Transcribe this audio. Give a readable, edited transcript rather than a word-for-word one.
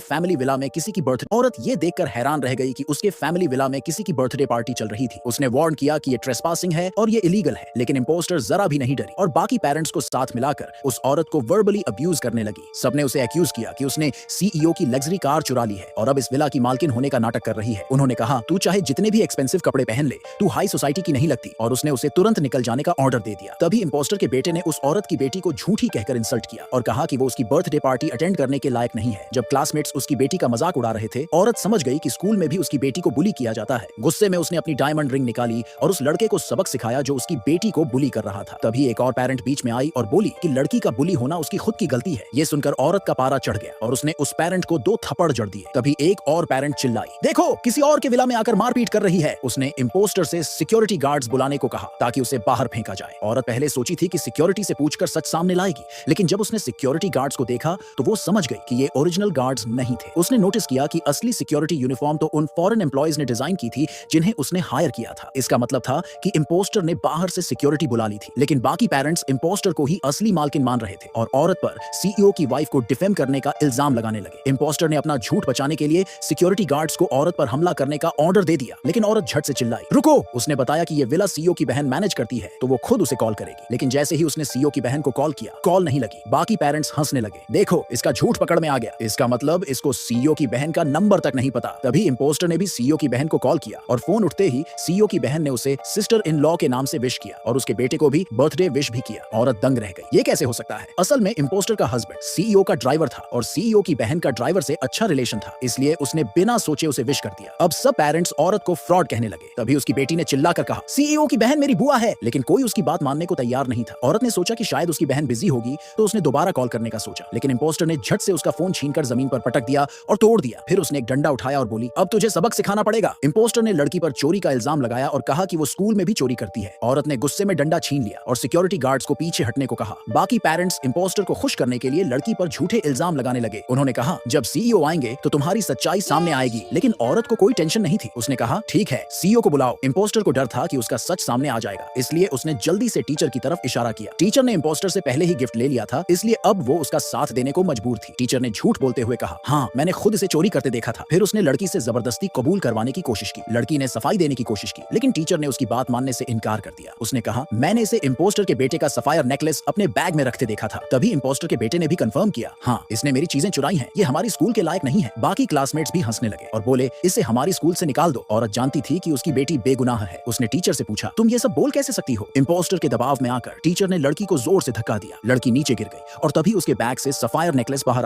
Family villa में किसी की बर्थडे। औरत ये देखकर हैरान रह गई कि उसके फैमिली विला में किसी की बर्थडे पार्टी चल रही थी। उसने वार्न किया कि ये ट्रेसपासिंग है और ये इलीगल है, लेकिन इंपोस्टर जरा भी नहीं डरी और बाकी पेरेंट्स को साथ मिलाकर उस औरत को वर्बली अब्यूज करने लगी। सबने उसे एक्यूज किया कि उसने सीईओ की लग्जरी कार चुरा ली है और अब इस विला की मालकिन होने का नाटक कर रही है। उन्होंने कहा, तू चाहे जितने भी एक्सपेंसिव कपड़े पहन ले, तू हाई सोसाइटी की नहीं लगती, और उसने उसे तुरंत निकल जाने का ऑर्डर दे दिया। तभी इंपोस्टर के बेटे ने उस औरत की बेटी को झूठी कहकर इंसल्ट किया और कहा कि वो उसकी बर्थडे पार्टी अटेंड करने के लायक नहीं है। जब क्लासमेट्स उसकी बेटी का मजाक उड़ा रहे थे, औरत समझ गई कि स्कूल में भी उसकी बेटी को बुली किया जाता है। गुस्से में उसने अपनी डायमंड रिंग निकाली और उस लड़के को सबक सिखाया जो उसकी बेटी को बुली कर रहा था। तभी एक और पेरेंट बीच में आई और बोली कि लड़की का बुली होना उसकी खुद की गलती है। ये सुनकर औरत का पारा चढ़ गया और उसने उस पेरेंट को 2 थप्पड़ जड़ दिए। तभी एक और पेरेंट चिल्लाई, देखो किसी और के विला में आकर मारपीट कर रही है। उसने इंपोस्टर से सिक्योरिटी गार्ड्स बुलाने को कहा ताकि उसे बाहर फेंका जाए। औरत पहले सोची थी कि सिक्योरिटी से पूछकर सच सामने लाएगी, लेकिन जब उसने सिक्योरिटी गार्ड्स को देखा तो वो समझ गई कि ये ओरिजिनल गार्ड्स नहीं थे। उसने नोटिस किया कि असली सिक्योरिटी यूनिफॉर्म तो उन फॉरेन एम्प्लॉयज ने डिजाइन की थी जिन्हें उसने हायर किया था। इसका मतलब था कि इंपोस्टर ने बाहर से सिक्योरिटी बुला ली थी। लेकिन बाकी पेरेंट्स इंपोस्टर को ही असली मालकिन मान रहे थे और औरत पर सीईओ की वाइफ को डिफेम करने का इल्जाम लगाने लगे। इंपोस्टर ने अपना झूठ बचाने के लिए सिक्योरिटी गार्ड्स को औरत पर हमला करने का ऑर्डर दे दिया, लेकिन औरत झट से चिल्लाई, रुको। उसने बताया कि ये विला सीईओ की बहन मैनेज करती है तो वो खुद उसे कॉल करेगी। लेकिन जैसे ही उसने सीईओ की बहन को कॉल किया, कॉल नहीं लगी। बाकी पेरेंट्स हंसने लगे, देखो इसका झूठ पकड़ में आ गया, इसका मतलब इसको सीईओ की बहन का नंबर तक नहीं पता। तभी इंपोस्टर ने भी सीईओ की बहन को कॉल किया और फोन उठते ही सीईओ की बहन ने उसे सिस्टर इन लॉ के नाम से विश किया और उसके बेटे को भी बर्थडे विश भी किया। औरत दंग रह गई, ये कैसे हो सकता है? असल में इंपोस्टर का हस्बैंड सीईओ का ड्राइवर था और सीईओ की बहन का ड्राइवर से अच्छा रिलेशन था, इसलिए उसने बिना सोचे उसे विश कर दिया। अब सब पेरेंट्स औरत को फ्रॉड कहने लगे। तभी उसकी बेटी ने चिल्लाकर कहा, सीईओ की बहन मेरी बुआ है, लेकिन कोई उसकी बात मानने को तैयार नहीं था। औरत ने सोचा कि शायद उसकी बहन बिजी होगी तो उसने दोबारा कॉल करने का सोचा, लेकिन इंपोस्टर ने झट से उसका फोन छीनकर जमीन पर पटक दिया और तोड़ दिया। फिर उसने एक डंडा उठाया और बोली, अब तुझे सबक सिखाना पड़ेगा। इंपोस्टर ने लड़की पर चोरी का इल्जाम लगाया और कहा कि वो स्कूल में भी चोरी करती है। औरत ने गुस्से में डंडा छीन लिया और सिक्योरिटी गार्ड्स को पीछे हटने को कहा। बाकी पेरेंट्स इंपोस्टर को खुश करने के लिए लड़की पर झूठे इल्जाम लगाने लगे। उन्होंने कहा, जब सीईओ आएंगे तो तुम्हारी सच्चाई सामने आएगी। लेकिन औरत को कोई टेंशन नहीं थी। उसने कहा, ठीक है, सीईओ को बुलाओ। इंपोस्टर को डर था कि उसका सच सामने आ जाएगा, इसलिए उसने जल्दी से टीचर की तरफ इशारा किया। टीचर ने इंपोस्टर से पहले ही गिफ्ट ले लिया था, इसलिए अब वो उसका साथ देने को मजबूर थी। टीचर ने झूठ बोलते हुए कहा, हाँ मैंने खुद इसे चोरी करते देखा था। फिर उसने लड़की से जबरदस्ती कबूल करवाने की कोशिश की। लड़की ने सफाई देने की कोशिश की, लेकिन टीचर ने उसकी बात मानने से इनकार कर दिया। उसने कहा, मैंने इसे इंपोस्टर के बेटे का सफायर नेकलेस अपने बैग में रखते देखा था। तभी इंपोस्टर के बेटे ने भी कंफर्म किया, हाँ इसने मेरी चीजें चुराई हैं, ये हमारी स्कूल के लायक नहीं है। बाकी क्लासमेट्स भी हंसने लगे और बोले, इसे हमारी स्कूल से निकाल दो। औरत जानती थी कि उसकी बेटी बेगुनाह है। उसने टीचर से पूछा, तुम ये सब बोल कैसे सकती हो? इंपोस्टर के दबाव में आकर टीचर ने लड़की को जोर से धक्का दिया। लड़की नीचे गिर गई और तभी उसके बैग से सफायर नेकलेस बाहर